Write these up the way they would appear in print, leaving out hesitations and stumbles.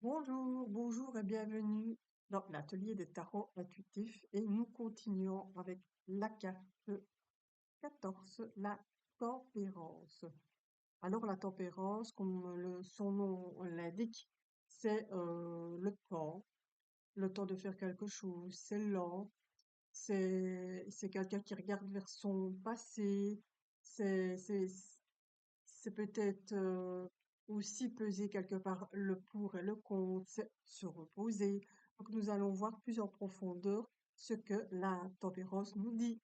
Bonjour, bonjour et bienvenue dans l'atelier des tarots intuitifs et nous continuons avec la carte 14, la tempérance. Alors la tempérance, comme son nom l'indique, c'est le temps de faire quelque chose, c'est lent, c'est quelqu'un qui regarde vers son passé, c'est c'est c'est peut-être aussi peser quelque part le pour et le contre, c'est se reposer. Donc nous allons voir plus en profondeur ce que la tempérance nous dit.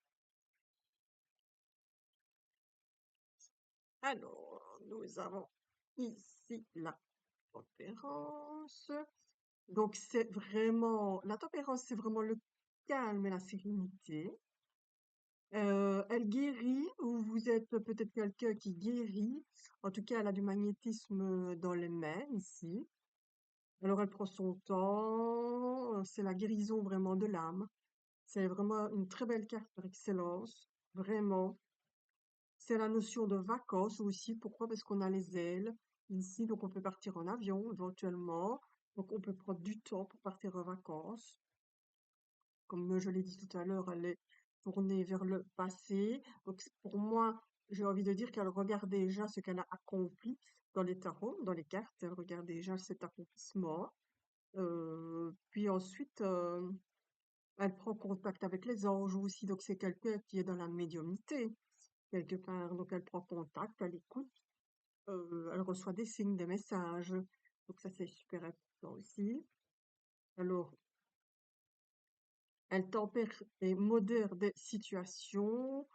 Alors, nous avons ici la tempérance. Donc c'est vraiment, la tempérance, c'est vraiment le calme et la sérénité. Elle guérit, ou vous êtes peut-être quelqu'un qui guérit. En tout cas, elle a du magnétisme dans les mains ici. Alors elle prend son temps, c'est la guérison vraiment de l'âme. C'est vraiment une très belle carte par excellence, vraiment. C'est la notion de vacances aussi. Pourquoi? Parce qu'on a les ailes ici, donc on peut partir en avion éventuellement. Donc on peut prendre du temps pour partir en vacances. Comme je l'ai dit tout à l'heure, elle est tournée vers le passé. Donc pour moi, j'ai envie de dire qu'elle regarde déjà ce qu'elle a accompli dans les tarots, dans les cartes. Elle regarde déjà cet accomplissement. Puis ensuite, elle prend contact avec les anges aussi, donc c'est quelqu'un qui est dans la médiumnité, quelque part. Donc elle prend contact, elle écoute, elle reçoit des signes, des messages. Donc ça, c'est super important aussi. Alors, elle tempère et modère des situations,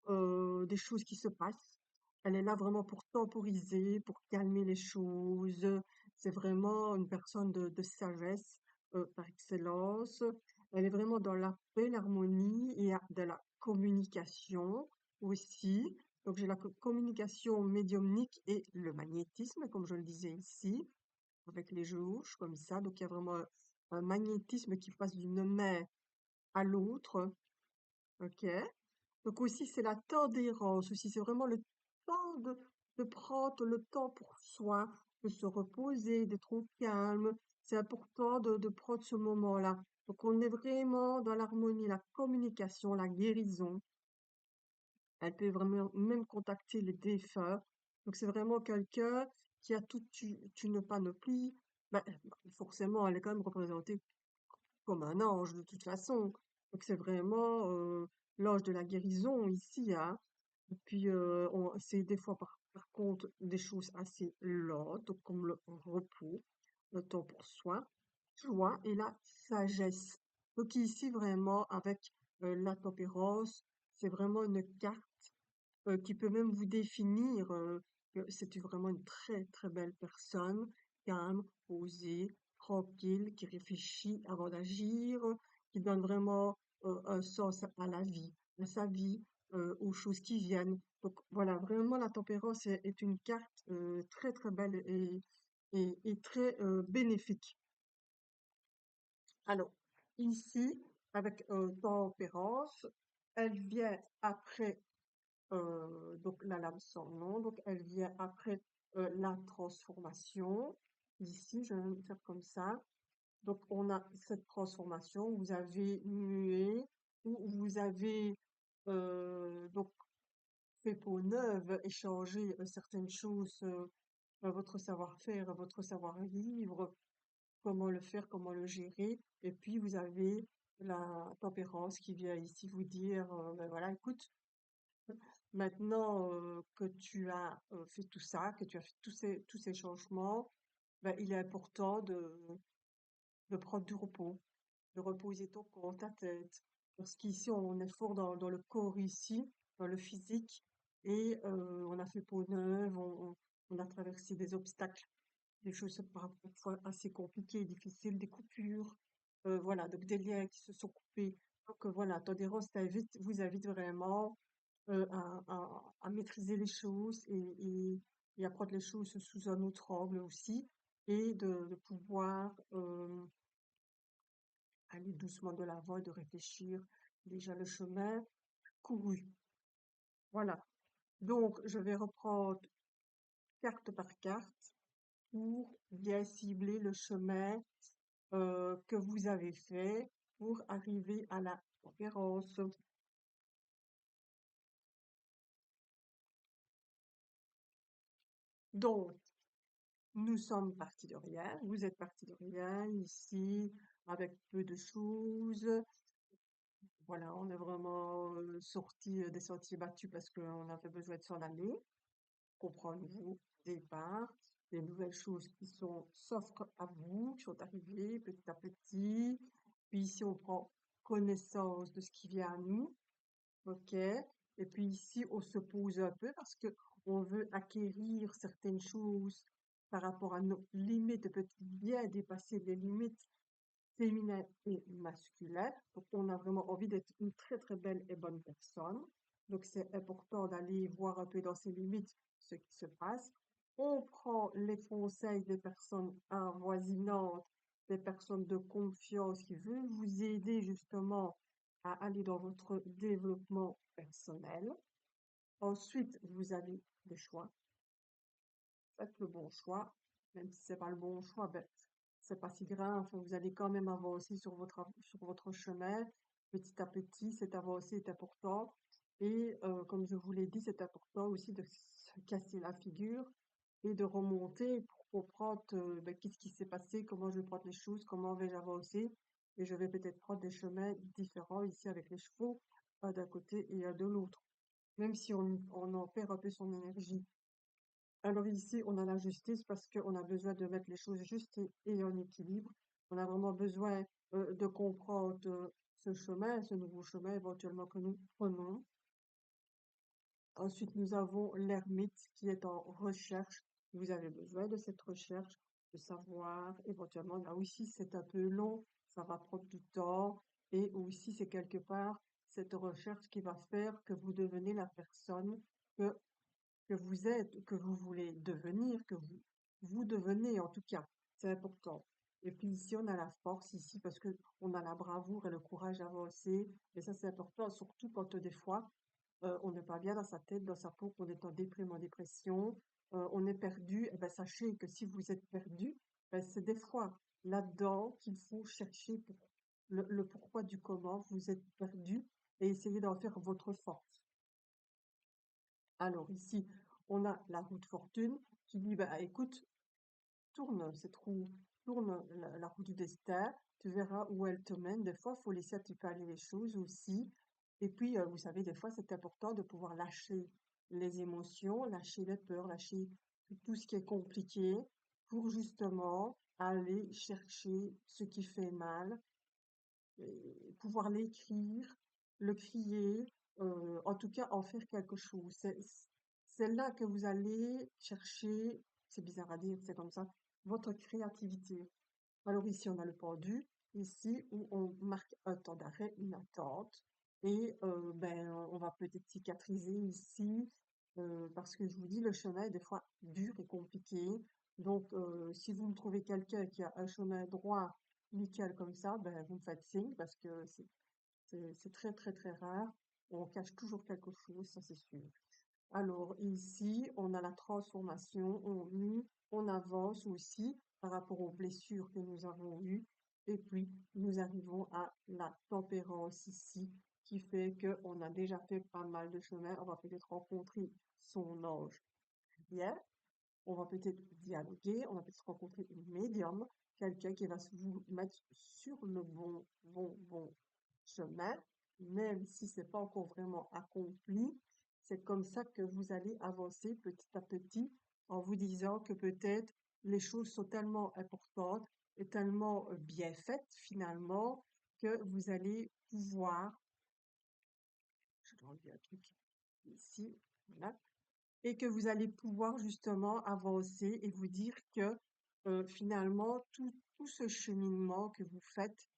des choses qui se passent. Elle est là vraiment pour temporiser, pour calmer les choses. C'est vraiment une personne de sagesse, par excellence. Elle est vraiment dans la paix, l'harmonie et de la communication aussi. Donc j'ai la communication médiumnique et le magnétisme, comme je le disais ici, avec les jauges comme ça. Donc il y a vraiment un magnétisme qui passe d'une main à l'autre, ok? Donc aussi, c'est la tolérance aussi, c'est vraiment le temps de prendre le temps pour soi, de se reposer, d'être au calme. C'est important de prendre ce moment-là. Donc on est vraiment dans l'harmonie, la communication, la guérison. Elle peut vraiment même contacter les défunts. Donc c'est vraiment quelqu'un qui a une panoplie. Ben, forcément, elle est quand même représentée comme un ange de toute façon. Donc c'est vraiment l'ange de la guérison ici, hein. Et puis c'est des fois par contre des choses assez lentes, donc comme le repos, le temps pour soi, joie et la sagesse. Donc ici vraiment avec la tempérance, c'est vraiment une carte qui peut même vous définir que c'est vraiment une très très belle personne, calme, posée, tranquille, qui réfléchit avant d'agir, qui donne vraiment un sens à la vie, à sa vie, aux choses qui viennent. Donc voilà, vraiment la tempérance est une carte très très belle et très bénéfique. Alors, ici, avec tempérance, elle vient après donc la lame sans nom, donc elle vient après la transformation. Ici, je vais me faire comme ça. Donc on a cette transformation, vous avez mué, ou vous avez donc fait peau neuve, échangé certaines choses, votre savoir-faire, votre savoir-vivre, comment le faire, comment le gérer. Et puis vous avez la tempérance qui vient ici vous dire, ben voilà, écoute, maintenant que tu as fait tout ça, que tu as fait tous ces changements, ben, il est important de prendre du repos, de reposer ton corps, ta tête. Parce qu'ici, on est fort dans le corps ici, dans le physique, et on a fait peau neuve, on a traversé des obstacles, des choses parfois assez compliquées, difficiles, des coupures, voilà, donc des liens qui se sont coupés. Donc voilà, Tolérance vous invite vraiment à maîtriser les choses et à prendre les choses sous un autre angle aussi, et de pouvoir aller doucement de l'avant et de réfléchir déjà le chemin couru. Voilà. Donc, je vais reprendre carte par carte. pour bien cibler le chemin que vous avez fait pour arriver à la conférence. Donc, nous sommes partis de rien, vous êtes partis de rien ici, avec peu de choses. Voilà, on est vraiment sorti des sentiers battus parce qu'on avait besoin de s'en aller. Comprendre-vous, départ, des nouvelles choses s'offrent à vous, qui sont arrivées petit à petit. Puis ici, on prend connaissance de ce qui vient à nous, ok? Et puis ici, on se pose un peu parce que on veut acquérir certaines choses par rapport à nos limites, peut-être bien dépasser les limites féminin et masculin. Donc, on a vraiment envie d'être une très très belle et bonne personne. Donc, c'est important d'aller voir un peu dans ses limites ce qui se passe. On prend les conseils des personnes avoisinantes, des personnes de confiance qui veulent vous aider justement à aller dans votre développement personnel. Ensuite, vous avez des choix. Faites le bon choix. Même si c'est pas le bon choix, ben, c'est pas si grave. Vous allez quand même avancer sur votre chemin. Petit à petit, cette avancée est important. Et comme je vous l'ai dit, c'est important aussi de se casser la figure et de remonter pour comprendre ben, qu'est-ce qui s'est passé, comment je vais prendre les choses, comment vais-je avancer. Et je vais peut-être prendre des chemins différents ici avec les chevaux, un d'un côté et un de l'autre. Même si on en perd un peu son énergie. Alors ici, on a la justice parce qu'on a besoin de mettre les choses justes et en équilibre. On a vraiment besoin de comprendre ce chemin, ce nouveau chemin éventuellement que nous prenons. Ensuite, nous avons l'ermite qui est en recherche. Vous avez besoin de cette recherche, de savoir éventuellement. Là aussi, c'est un peu long, ça va prendre du temps. Et aussi, c'est quelque part cette recherche qui va faire que vous devenez la personne que vous êtes, que vous voulez devenir, vous devenez en tout cas. C'est important. Et puis ici, on a la force ici parce que on a la bravoure et le courage d'avancer. Et ça, c'est important, surtout quand des fois, on n'est pas bien dans sa tête, dans sa peau, qu'on est en déprime, en dépression, on est perdu. Eh ben, sachez que si vous êtes perdu, ben, c'est des fois là-dedans qu'il faut chercher le pourquoi du comment vous êtes perdu et essayer d'en faire votre force. Alors ici, on a la roue de fortune qui dit, bah, écoute, tourne cette roue, tourne la roue du destin, tu verras où elle te mène. Des fois, il faut laisser un petit peu aller les choses aussi. Et puis, vous savez, des fois, c'est important de pouvoir lâcher les émotions, lâcher les peurs, lâcher tout ce qui est compliqué pour justement aller chercher ce qui fait mal, pouvoir l'écrire, le crier, en tout cas en faire quelque chose. C'est là que vous allez chercher, c'est bizarre à dire, c'est comme ça, votre créativité. Alors ici, on a le pendu, ici où on marque un temps d'arrêt, une attente, et ben on va peut-être cicatriser ici, parce que je vous dis, le chemin est des fois dur et compliqué. Donc, si vous me trouvez quelqu'un qui a un chemin droit, nickel comme ça, ben vous me faites signe parce que c'est très très très rare. On cache toujours quelque chose, ça c'est sûr. Alors ici, on a la transformation, on avance aussi par rapport aux blessures que nous avons eues. Et puis, nous arrivons à la tempérance ici, qui fait qu'on a déjà fait pas mal de chemin. On va peut-être rencontrer son ange bien, on va peut-être dialoguer, on va peut-être rencontrer une médium, quelqu'un qui va vous mettre sur le bon chemin, même si c'est pas encore vraiment accompli. C'est comme ça que vous allez avancer petit à petit en vous disant que peut-être les choses sont tellement importantes et tellement bien faites finalement que vous allez pouvoir, je dois enlever un truc ici, voilà, et que vous allez pouvoir justement avancer et vous dire que finalement tout ce cheminement que vous faites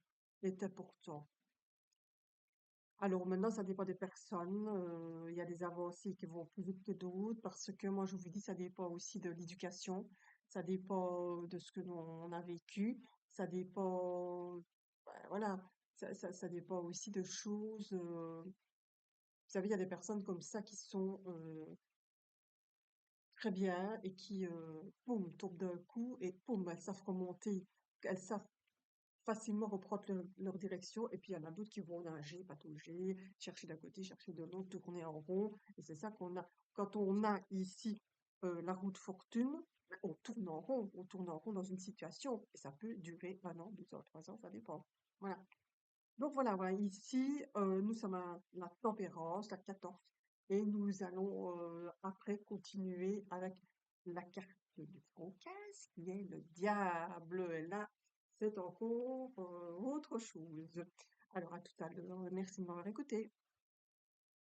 est important. Alors maintenant, ça dépend des personnes. Il y a des avancées qui vont plus vite que d'autres parce que moi, je vous dis, ça dépend aussi de l'éducation, ça dépend de ce que l'on a vécu, ça dépend, ben, voilà, ça dépend aussi de choses. Vous savez, il y a des personnes comme ça qui sont très bien et qui, poum, tombent d'un coup et poum, elles savent remonter. Elles savent facilement reprendre leur direction et puis il y en a d'autres qui vont nager, patauger, chercher d'un côté, chercher de l'autre, tourner en rond et c'est ça qu'on a. Quand on a ici la roue de fortune, ben, on tourne en rond dans une situation et ça peut durer 1 an, 2 ans, 3 ans, ça dépend. Voilà. Donc voilà, voilà, ici, nous sommes à la tempérance, la 14, et nous allons après continuer avec la carte du Caucase, qui est le diable. Et là, c'est encore autre chose. Alors à tout à l'heure, merci de m'avoir écouté.